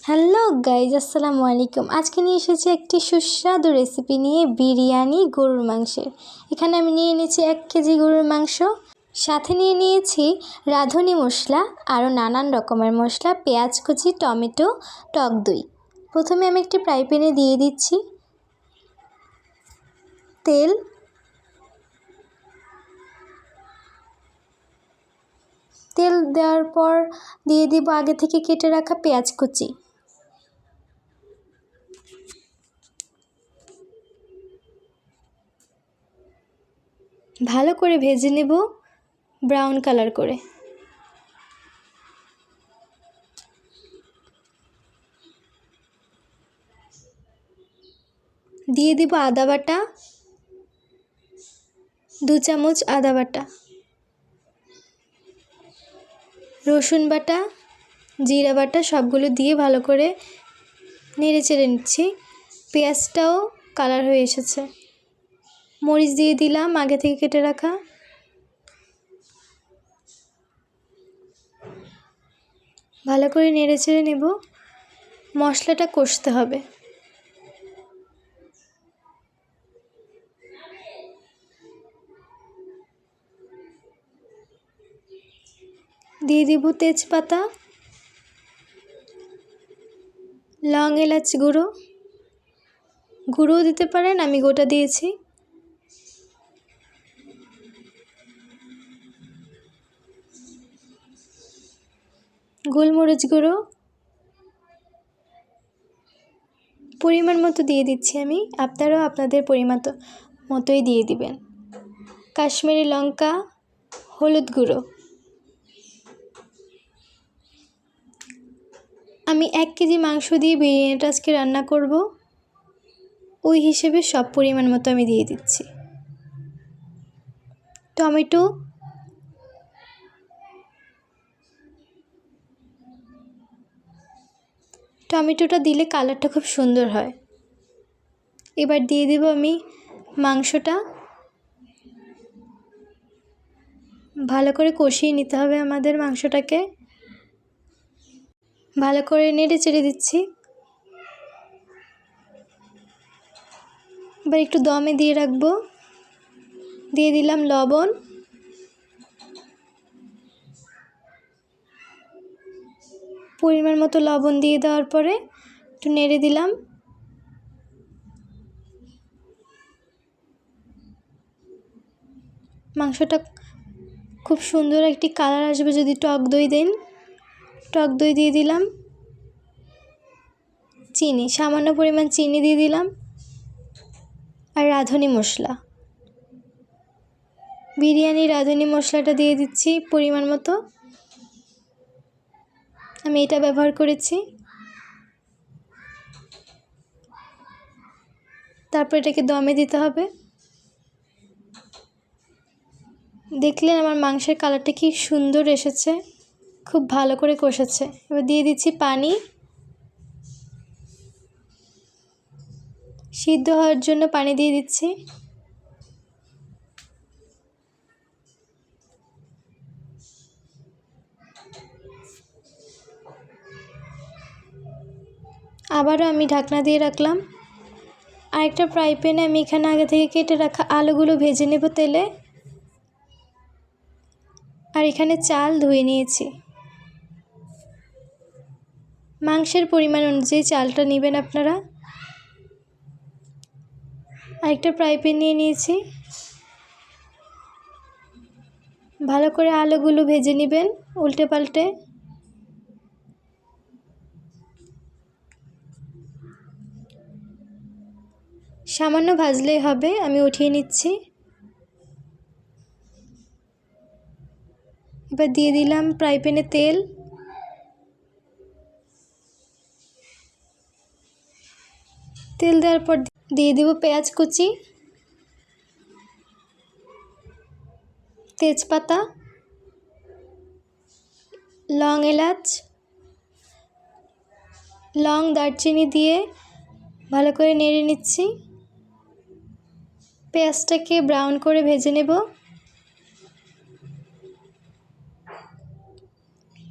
Hello guys, আসসালামু আলাইকুম। আজকে নিয়ে এসেছি একটি সুস্বাদু রেসিপি নিয়ে, বিরিয়ানি গরুর মাংসের। এখানে আমি নিয়ে নিয়েছি 1 কেজি গরুর মাংস, সাথে নিয়ে নিয়েছি রাঁধুনি মশলা, আরও নানান রকমের মশলা, পেঁয়াজ কুচি, টমেটো, টক দই। প্রথমে আমি একটি ফ্রাই প্যানে দিয়ে দিচ্ছি তেল। তেল দেওয়ার পর দিয়ে দিব আগে থেকে কেটে রাখা পেঁয়াজ কুচি। ভালো করে ভেজে নেব ব্রাউন কালার করে। দিয়ে দিব আদা বাটা, 2 চামচ আদা বাটা, রসুন বাটা, জিরা বাটা, সবগুলো দিয়ে ভালো করে নেড়ে চেড়ে নিচ্ছি। পেঁয়াজটাও কালার হয়ে এসেছে। মরিচ দিয়ে দিলাম আগে থেকে কেটে রাখা। ভালো করে নেড়ে চেড়ে নেব। মশলাটা কষতে হবে। দিয়ে দিব তেজপাতা, লং এলাচ গুঁড়ো, গুঁড়োও দিতে পারেন, আমি গোটা দিয়েছি। গোলমরিচ গুঁড়ো পরিমাণ মতো দিয়ে দিচ্ছি আমি, আপনারাও আপনাদের পরিমাণ মতোই দিয়ে দিবেন। কাশ্মীরি লঙ্কা, হলুদ গুঁড়ো। আমি 1 কেজি মাংস দিয়ে বিরিয়ানিটা আজকে রান্না করব, ওই হিসেবে সব পরিমাণ মতো আমি দিয়ে দিচ্ছি। টমেটোটা দিলে কালারটা খুব সুন্দর হয়। এবার দিয়ে দেব আমি মাংসটা। ভালো করে কষিয়ে নিতে হবে আমাদের মাংসটাকে। ভালো করে নেড়ে চেড়ে দিচ্ছি। এবার একটু দমে দিয়ে রাখবো। দিয়ে দিলাম লবণ, পরিমাণ মতো লবণ দিয়ে দেওয়ার পরে একটু নেড়ে দিলাম। মাংসটা খুব সুন্দর একটি কালার আসবে যদি টক দই দেন। টক দই দিয়ে দিলাম। চিনি, সামান্য পরিমাণ চিনি দিয়ে দিলাম। আর রাঁধুনি মশলা, বিরিয়ানি রাঁধুনি মশলাটা দিয়ে দিচ্ছি পরিমাণ মতো। আমি এটা ব্যবহার করেছি। তারপর এটাকে দমে দিতে হবে। দেখলেন আমার মাংসের কালারটা কি সুন্দর এসেছে, খুব ভালো করে কষেছে। এবার দিয়ে দিচ্ছি পানি। সিদ্ধ হওয়ার জন্য পানি দিয়ে দিচ্ছি। আবারও আমি ঢাকনা দিয়ে রাখলাম। আরেকটা ফ্রাই প্যানে আমি এখানে আগে থেকে কেটে রাখা আলুগুলো ভেজে নেব তেলে। আর এখানে চাল ধুয়ে নিয়েছি। মাংসের পরিমাণ অনুযায়ী চালটা নেবেন আপনারা। আরেকটা ফ্রাই প্যান নিয়ে নিয়েছি। ভালো করে আলুগুলো ভেজে নেবেন উল্টে পাল্টে। সামান্য ভাজলেই হবে, আমি উঠিয়ে নিচ্ছি। এবার দিয়ে দিলাম ফ্রাই প্যানে তেল। তেল দেওয়ার পর দিয়ে দেব পেঁয়াজ কুচি, তেজপাতা, লং এলাচ, লং, দারচিনি দিয়ে ভালো করে নেড়ে নিচ্ছি। পেঁয়াজটাকে ব্রাউন করে ভেজে নেব।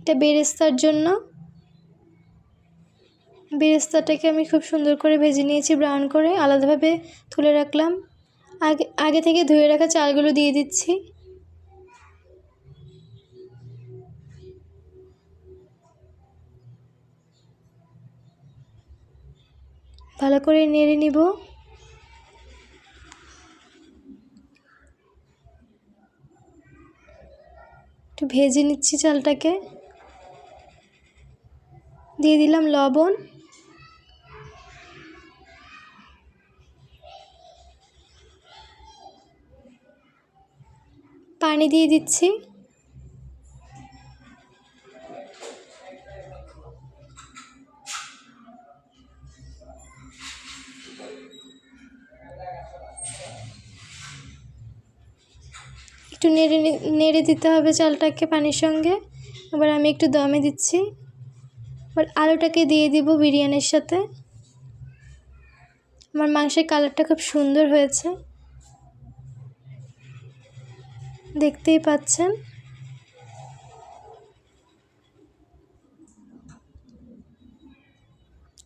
এটা বেরেস্তার জন্য। বেরেস্তাটাকে আমি খুব সুন্দর করে ভেজে নিয়েছি ব্রাউন করে, আলাদাভাবে তুলে রাখলাম। আগে থেকে ধুয়ে রাখা চালগুলো দিয়ে দিচ্ছি। ভালো করে নেড়ে নিব। একটু ভেজে নিচ্ছি চালটাকে। দিয়ে দিলাম লবণ, পানি দিয়ে দিচ্ছি। একটু নেড়ে দিতে হবে চালটাকে পানির সঙ্গে। এবার আমি একটু দমে দিচ্ছি। এবার আলুটাকে দিয়ে দিব বিরিয়ানির সাথে। আমার মাংসের কালারটা খুব সুন্দর হয়েছে, দেখতেই পাচ্ছেন।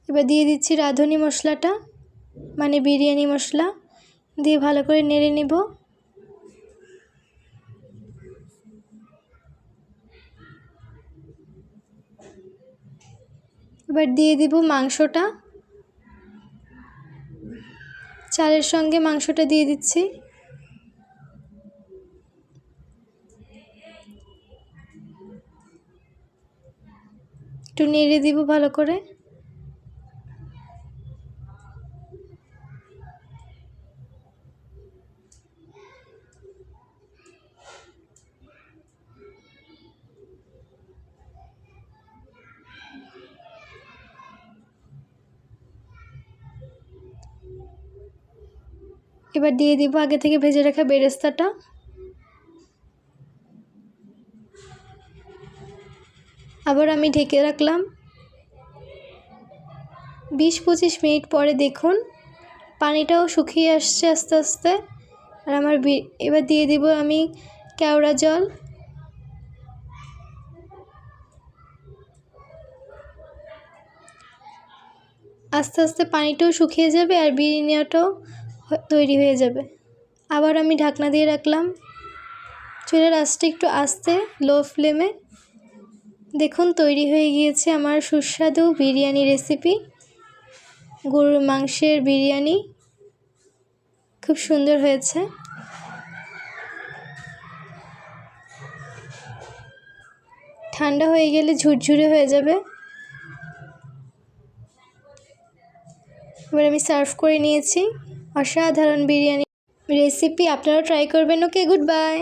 এবার দিয়ে দিচ্ছি রাঁধুনি মশলাটা, মানে বিরিয়ানি মশলা, দিয়ে ভালো করে নেড়ে নিব। এবার দিয়ে দিব মাংসটা, চালের সঙ্গে মাংসটা দিয়ে দিচ্ছি। একটু নেড়ে দিব ভালো করে। এবার দিয়ে দিব আগে থেকে ভেজে রাখা বেরেস্তাটা। আবার আমি ঢেকে রাখলাম। 20-25 মিনিট পরে দেখুন পানিটাও শুকিয়ে আসছে আস্তে আস্তে। আর এবার দিয়ে দিব আমি কেওড়া জল। আস্তে আস্তে পানিটাও শুকিয়ে যাবে আর বিরিয়ানিটাও তৈরি হয়ে যাবে। আবার আমি ঢাকনা দিয়ে রাখলাম। চুলার আঁচটা একটু আস্তে, লো ফ্লেমে। দেখুন তৈরি হয়ে গিয়েছে আমার সুস্বাদু বিরিয়ানি রেসিপি, গরুর মাংসের বিরিয়ানি। খুব সুন্দর হয়েছে। ঠান্ডা হয়ে গেলে ঝুরঝুরে হয়ে যাবে। এবার আমি সার্ভ করে নিয়েছি। অসাধারণ বিরিয়ানি রেসিপি, আপনারাও ট্রাই করবেন। ওকে, গুড বাই।